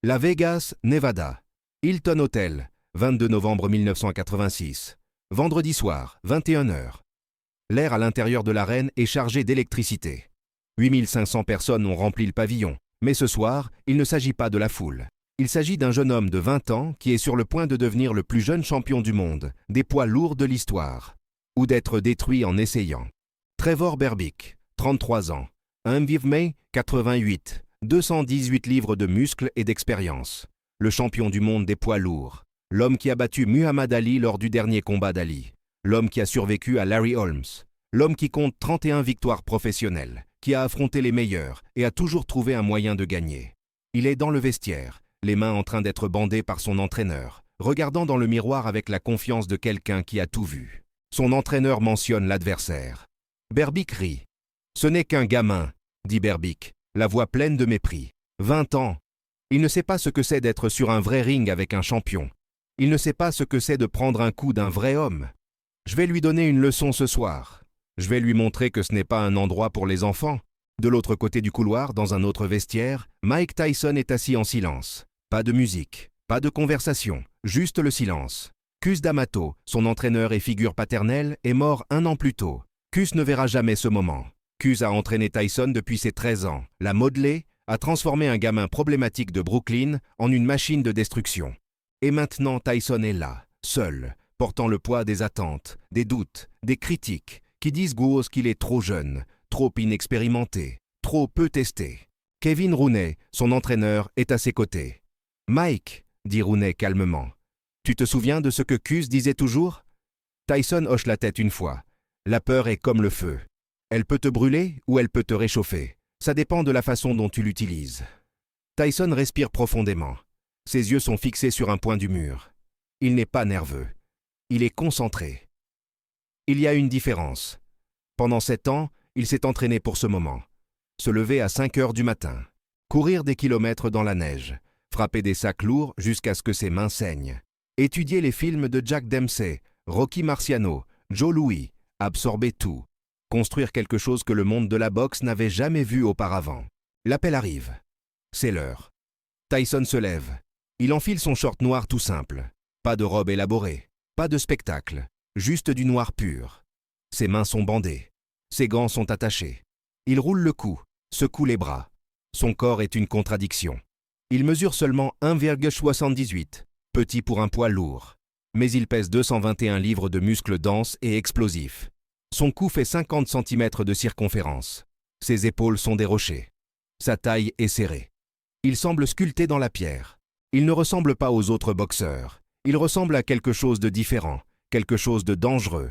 La Vegas, Nevada. Hilton Hotel, 22 novembre 1986. Vendredi soir, 21 heures. L'air à l'intérieur de l'arène est chargé d'électricité. 8500 personnes ont rempli le pavillon. Mais ce soir, il ne s'agit pas de la foule. Il s'agit d'un jeune homme de 20 ans qui est sur le point de devenir le plus jeune champion du monde, des poids lourds de l'histoire, ou d'être détruit en essayant. Trevor Berbick, 33 ans, un MMA, 88, 218 livres de muscles et d'expérience. Le champion du monde des poids lourds. L'homme qui a battu Muhammad Ali lors du dernier combat d'Ali. L'homme qui a survécu à Larry Holmes. L'homme qui compte 31 victoires professionnelles, qui a affronté les meilleurs et a toujours trouvé un moyen de gagner. Il est dans le vestiaire, les mains en train d'être bandées par son entraîneur, regardant dans le miroir avec la confiance de quelqu'un qui a tout vu. Son entraîneur mentionne l'adversaire. Berbick rit. « Ce n'est qu'un gamin, » dit Berbick, la voix pleine de mépris. 20 ans. Il ne sait pas ce que c'est d'être sur un vrai ring avec un champion. Il ne sait pas ce que c'est de prendre un coup d'un vrai homme. Je vais lui donner une leçon ce soir. Je vais lui montrer que ce n'est pas un endroit pour les enfants. De l'autre côté du couloir, dans un autre vestiaire, Mike Tyson est assis en silence. Pas de musique, pas de conversation, juste le silence. Cus D'Amato, son entraîneur et figure paternelle, est mort 1 an plus tôt. Cus ne verra jamais ce moment. Cus a entraîné Tyson depuis ses 13 ans, l'a modelé, a transformé un gamin problématique de Brooklyn en une machine de destruction. Et maintenant Tyson est là, seul, portant le poids des attentes, des doutes, des critiques, qui disent Gouos qu'il est trop jeune, trop inexpérimenté, trop peu testé. Kevin Rooney, son entraîneur, est à ses côtés. « Mike, » dit Rooney calmement, « tu te souviens de ce que Cus disait toujours ?» Tyson hoche la tête une fois. « La peur est comme le feu. Elle peut te brûler ou elle peut te réchauffer. Ça dépend de la façon dont tu l'utilises. » Tyson respire profondément. Ses yeux sont fixés sur un point du mur. Il n'est pas nerveux. Il est concentré. Il y a une différence. Pendant 7 ans, il s'est entraîné pour ce moment. Se lever à 5 heures du matin. Courir des kilomètres dans la neige. Frapper des sacs lourds jusqu'à ce que ses mains saignent. Étudier les films de Jack Dempsey, Rocky Marciano, Joe Louis. Absorber tout. Construire quelque chose que le monde de la boxe n'avait jamais vu auparavant. L'appel arrive. C'est l'heure. Tyson se lève. Il enfile son short noir tout simple. Pas de robe élaborée. Pas de spectacle. Juste du noir pur. Ses mains sont bandées. Ses gants sont attachés. Il roule le cou, secoue les bras. Son corps est une contradiction. Il mesure seulement 1,78, petit pour un poids lourd. Mais il pèse 221 livres de muscles denses et explosifs. Son cou fait 50 cm de circonférence. Ses épaules sont des rochers. Sa taille est serrée. Il semble sculpté dans la pierre. Il ne ressemble pas aux autres boxeurs. Il ressemble à quelque chose de différent, quelque chose de dangereux.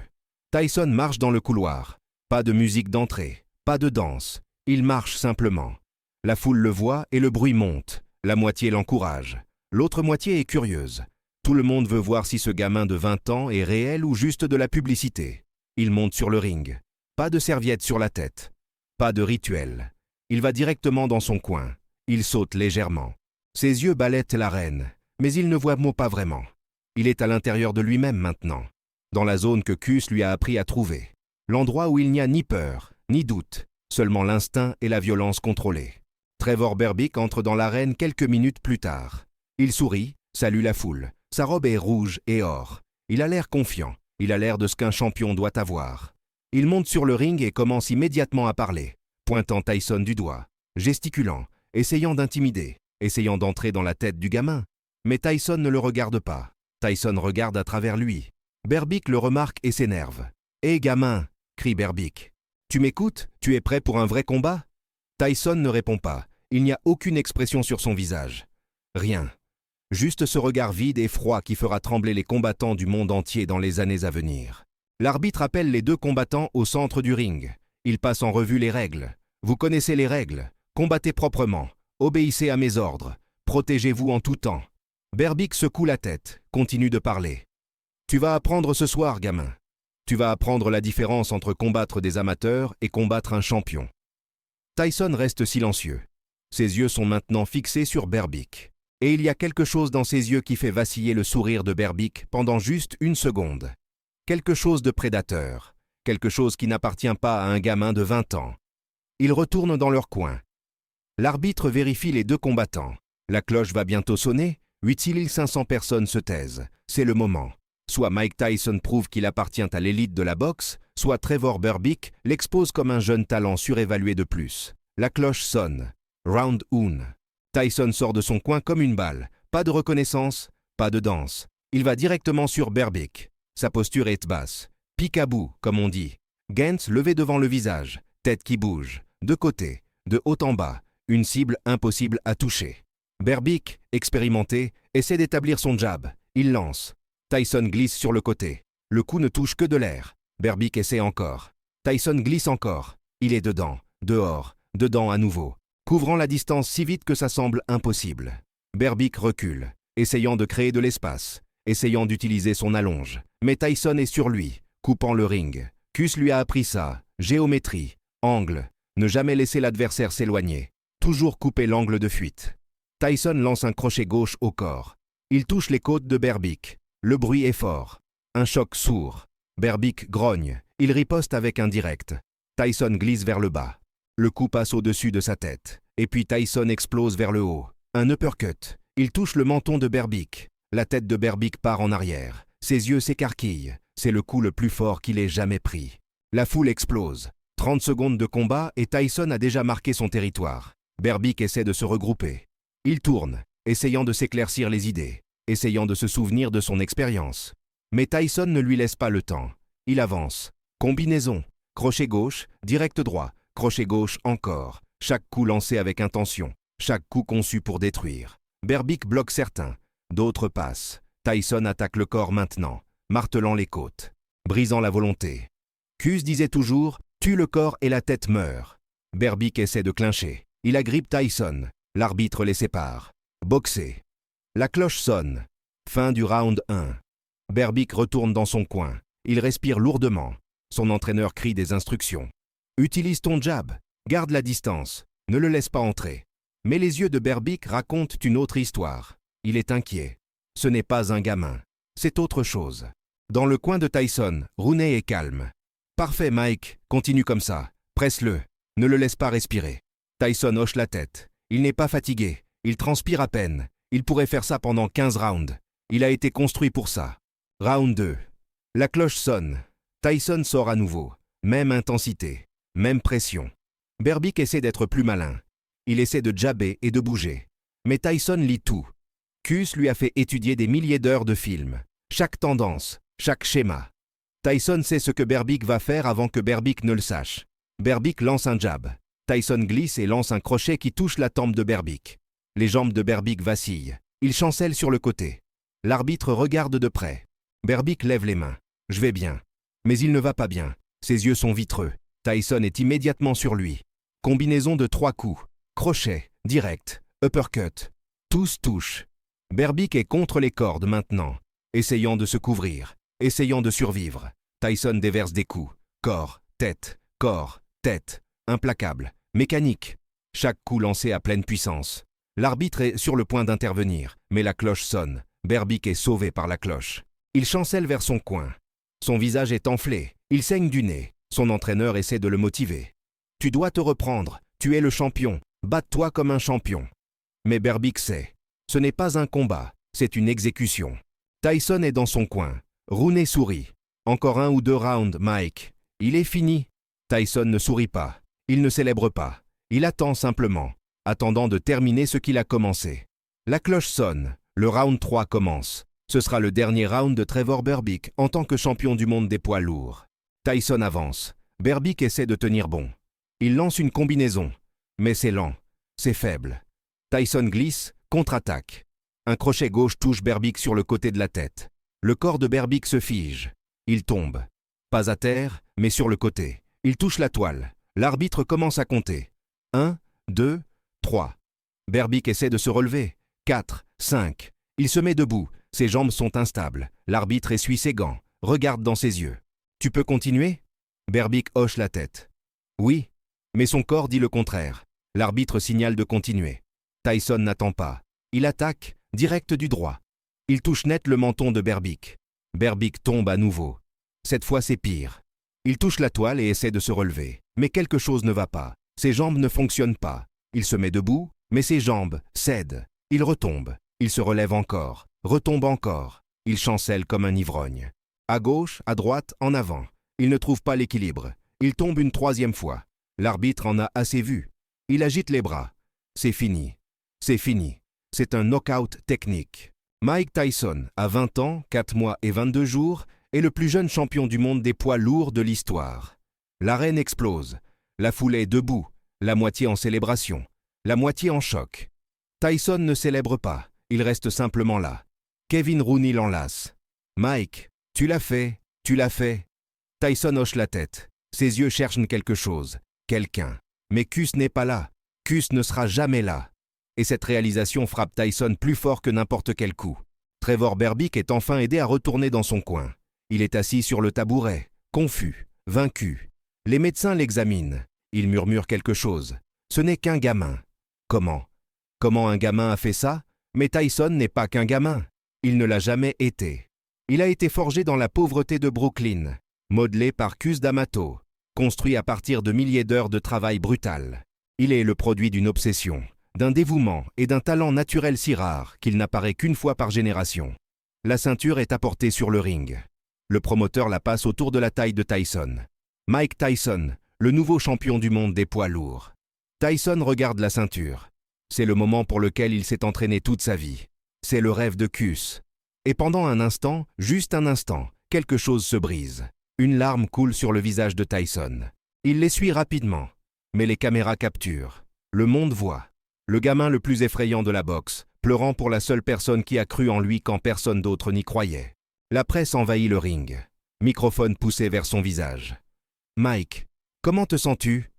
Tyson marche dans le couloir. Pas de musique d'entrée, pas de danse. Il marche simplement. La foule le voit et le bruit monte. La moitié l'encourage. L'autre moitié est curieuse. Tout le monde veut voir si ce gamin de 20 ans est réel ou juste de la publicité. Il monte sur le ring. Pas de serviette sur la tête. Pas de rituel. Il va directement dans son coin. Il saute légèrement. Ses yeux balayent l'arène, mais il ne voit mot pas vraiment. Il est à l'intérieur de lui-même maintenant, dans la zone que Cus lui a appris à trouver. L'endroit où il n'y a ni peur, ni doute, seulement l'instinct et la violence contrôlée. Trevor Berbick entre dans l'arène quelques minutes plus tard. Il sourit, salue la foule. Sa robe est rouge et or. Il a l'air confiant. Il a l'air de ce qu'un champion doit avoir. Il monte sur le ring et commence immédiatement à parler, pointant Tyson du doigt, gesticulant, essayant d'intimider, essayant d'entrer dans la tête du gamin. Mais Tyson ne le regarde pas. Tyson regarde à travers lui. Berbick le remarque et s'énerve. « Hé gamin !» crie Berbick. « Tu m'écoutes? Tu es prêt pour un vrai combat ?» Tyson ne répond pas. Il n'y a aucune expression sur son visage. Rien. Juste ce regard vide et froid qui fera trembler les combattants du monde entier dans les années à venir. L'arbitre appelle les 2 combattants au centre du ring. Il passe en revue les règles. Vous connaissez les règles. Combattez proprement. Obéissez à mes ordres. Protégez-vous en tout temps. Berbick secoue la tête, continue de parler. Tu vas apprendre ce soir, gamin. Tu vas apprendre la différence entre combattre des amateurs et combattre un champion. Tyson reste silencieux. Ses yeux sont maintenant fixés sur Berbick. Et il y a quelque chose dans ses yeux qui fait vaciller le sourire de Berbick pendant juste 1 seconde. Quelque chose de prédateur. Quelque chose qui n'appartient pas à un gamin de 20 ans. Ils retournent dans leur coin. L'arbitre vérifie les 2 combattants. La cloche va bientôt sonner, 8500 personnes se taisent. C'est le moment. Soit Mike Tyson prouve qu'il appartient à l'élite de la boxe, soit Trevor Berbick l'expose comme un jeune talent surévalué de plus. La cloche sonne. Round 1. Tyson sort de son coin comme une balle. Pas de reconnaissance, pas de danse. Il va directement sur Berbick. Sa posture est basse. Pique à bout, comme on dit. Gantz levé devant le visage. Tête qui bouge. De côté, de haut en bas. Une cible impossible à toucher. Berbick, expérimenté, essaie d'établir son jab. Il lance. Tyson glisse sur le côté. Le coup ne touche que de l'air. Berbick essaie encore. Tyson glisse encore. Il est dedans, dehors, dedans à nouveau, couvrant la distance si vite que ça semble impossible. Berbick recule, essayant de créer de l'espace, essayant d'utiliser son allonge. Mais Tyson est sur lui, coupant le ring. Cus lui a appris ça. Géométrie, angle, ne jamais laisser l'adversaire s'éloigner. Toujours couper l'angle de fuite. Tyson lance un crochet gauche au corps. Il touche les côtes de Berbick. Le bruit est fort. Un choc sourd. Berbick grogne. Il riposte avec un direct. Tyson glisse vers le bas. Le coup passe au-dessus de sa tête. Et puis Tyson explose vers le haut. Un uppercut. Il touche le menton de Berbick. La tête de Berbick part en arrière. Ses yeux s'écarquillent. C'est le coup le plus fort qu'il ait jamais pris. La foule explose. 30 secondes de combat et Tyson a déjà marqué son territoire. Berbick essaie de se regrouper. Il tourne, essayant de s'éclaircir les idées, essayant de se souvenir de son expérience. Mais Tyson ne lui laisse pas le temps. Il avance. Combinaison. Crochet gauche, direct droit, crochet gauche encore. Chaque coup lancé avec intention. Chaque coup conçu pour détruire. Berbick bloque certains. D'autres passent. Tyson attaque le corps maintenant, martelant les côtes, brisant la volonté. Cus disait toujours « Tue le corps et la tête meurt ». Berbick essaie de clincher. Il agrippe Tyson. L'arbitre les sépare. Boxer. La cloche sonne. Fin du round 1. Berbick retourne dans son coin. Il respire lourdement. Son entraîneur crie des instructions. Utilise ton jab. Garde la distance. Ne le laisse pas entrer. Mais les yeux de Berbick racontent une autre histoire. Il est inquiet. Ce n'est pas un gamin. C'est autre chose. Dans le coin de Tyson, Rooney est calme. Parfait, Mike. Continue comme ça. Presse-le. Ne le laisse pas respirer. Tyson hoche la tête. Il n'est pas fatigué. Il transpire à peine. Il pourrait faire ça pendant 15 rounds. Il a été construit pour ça. Round 2. La cloche sonne. Tyson sort à nouveau. Même intensité. Même pression. Berbick essaie d'être plus malin. Il essaie de jabber et de bouger. Mais Tyson lit tout. Cus lui a fait étudier des milliers d'heures de films. Chaque tendance, chaque schéma. Tyson sait ce que Berbick va faire avant que Berbick ne le sache. Berbick lance un jab. Tyson glisse et lance un crochet qui touche la tempe de Berbick. Les jambes de Berbick vacillent. Il chancelle sur le côté. L'arbitre regarde de près. Berbick lève les mains. « Je vais bien. » Mais il ne va pas bien. Ses yeux sont vitreux. Tyson est immédiatement sur lui. Combinaison de 3 coups. Crochet, direct, uppercut. Tous touchent. Berbick est contre les cordes maintenant. Essayant de se couvrir. Essayant de survivre. Tyson déverse des coups. Corps, tête, implacable. Mécanique. Chaque coup lancé à pleine puissance. L'arbitre est sur le point d'intervenir, mais la cloche sonne. Berbick est sauvé par la cloche. Il chancelle vers son coin. Son visage est enflé. Il saigne du nez. Son entraîneur essaie de le motiver. « Tu dois te reprendre. Tu es le champion. Batte-toi comme un champion. » Mais Berbick sait. Ce n'est pas un combat. C'est une exécution. Tyson est dans son coin. Rooney sourit. « Encore 1 ou 2 rounds, Mike. Il est fini. » Tyson ne sourit pas. Il ne célèbre pas. Il attend simplement, attendant de terminer ce qu'il a commencé. La cloche sonne. Le round 3 commence. Ce sera le dernier round de Trevor Berbick en tant que champion du monde des poids lourds. Tyson avance. Berbick essaie de tenir bon. Il lance une combinaison. Mais c'est lent. C'est faible. Tyson glisse, contre-attaque. Un crochet gauche touche Berbick sur le côté de la tête. Le corps de Berbick se fige. Il tombe. Pas à terre, mais sur le côté. Il touche la toile. L'arbitre commence à compter. 1, 2, 3. Berbick essaie de se relever. 4, 5. Il se met debout. Ses jambes sont instables. L'arbitre essuie ses gants. Regarde dans ses yeux. « Tu peux continuer ?» Berbick hoche la tête. « Oui. » Mais son corps dit le contraire. L'arbitre signale de continuer. Tyson n'attend pas. Il attaque, direct du droit. Il touche net le menton de Berbick. Berbick tombe à nouveau. Cette fois, c'est pire. Il touche la toile et essaie de se relever. Mais quelque chose ne va pas. Ses jambes ne fonctionnent pas. Il se met debout, mais ses jambes cèdent. Il retombe, il se relève encore, retombe encore. Il chancelle comme un ivrogne. À gauche, à droite, en avant. Il ne trouve pas l'équilibre. Il tombe une troisième fois. L'arbitre en a assez vu. Il agite les bras. C'est fini. C'est fini. C'est un knock-out technique. Mike Tyson, à 20 ans, 4 mois et 22 jours, est le plus jeune champion du monde des poids lourds de l'histoire. L'arène explose. La foule est debout, la moitié en célébration, la moitié en choc. Tyson ne célèbre pas, il reste simplement là. Kevin Rooney l'enlace. « Mike, tu l'as fait, tu l'as fait. » Tyson hoche la tête. Ses yeux cherchent quelque chose, quelqu'un. Mais Cus n'est pas là. Cus ne sera jamais là. Et cette réalisation frappe Tyson plus fort que n'importe quel coup. Trevor Berbick est enfin aidé à retourner dans son coin. Il est assis sur le tabouret, confus, vaincu. Les médecins l'examinent. Il murmure quelque chose. Ce n'est qu'un gamin. Comment? Comment un gamin a fait ça? Mais Tyson n'est pas qu'un gamin. Il ne l'a jamais été. Il a été forgé dans la pauvreté de Brooklyn, modelé par Cus D'Amato, construit à partir de milliers d'heures de travail brutal. Il est le produit d'une obsession, d'un dévouement et d'un talent naturel si rare qu'il n'apparaît qu'une fois par génération. La ceinture est apportée sur le ring. Le promoteur la passe autour de la taille de Tyson. Mike Tyson, le nouveau champion du monde des poids lourds. Tyson regarde la ceinture. C'est le moment pour lequel il s'est entraîné toute sa vie. C'est le rêve de Cus. Et pendant un instant, juste un instant, quelque chose se brise. Une larme coule sur le visage de Tyson. Il l'essuie rapidement. Mais les caméras capturent. Le monde voit. Le gamin le plus effrayant de la boxe, pleurant pour la seule personne qui a cru en lui quand personne d'autre n'y croyait. La presse envahit le ring. Microphone poussé vers son visage. « Mike, comment te sens-tu?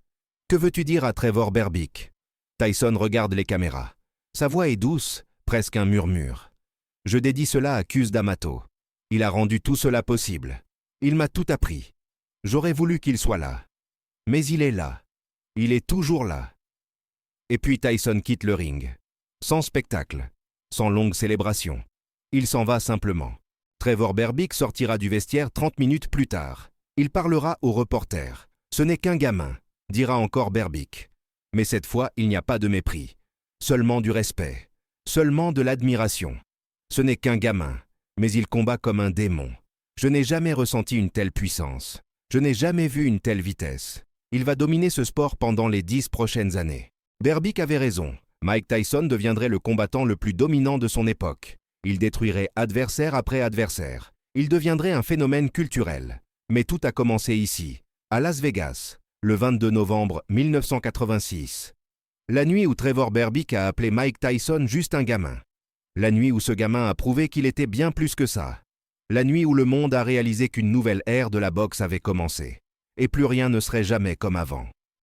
Que veux-tu dire à Trevor Berbick ?» Tyson regarde les caméras. Sa voix est douce, presque un murmure. « Je dédie cela à Cus D'Amato. Il a rendu tout cela possible. Il m'a tout appris. J'aurais voulu qu'il soit là. Mais il est là. Il est toujours là. » Et puis Tyson quitte le ring. Sans spectacle, sans longue célébration. Il s'en va simplement. Trevor Berbick sortira du vestiaire 30 minutes plus tard. Il parlera aux reporters. « Ce n'est qu'un gamin », dira encore Berbick. Mais cette fois, il n'y a pas de mépris. Seulement du respect. Seulement de l'admiration. Ce n'est qu'un gamin, mais il combat comme un démon. Je n'ai jamais ressenti une telle puissance. Je n'ai jamais vu une telle vitesse. Il va dominer ce sport pendant les 10 prochaines années. Berbick avait raison. Mike Tyson deviendrait le combattant le plus dominant de son époque. Il détruirait adversaire après adversaire. Il deviendrait un phénomène culturel. Mais tout a commencé ici, à Las Vegas, le 22 novembre 1986. La nuit où Trevor Berbick a appelé Mike Tyson juste un gamin. La nuit où ce gamin a prouvé qu'il était bien plus que ça. La nuit où le monde a réalisé qu'une nouvelle ère de la boxe avait commencé. Et plus rien ne serait jamais comme avant.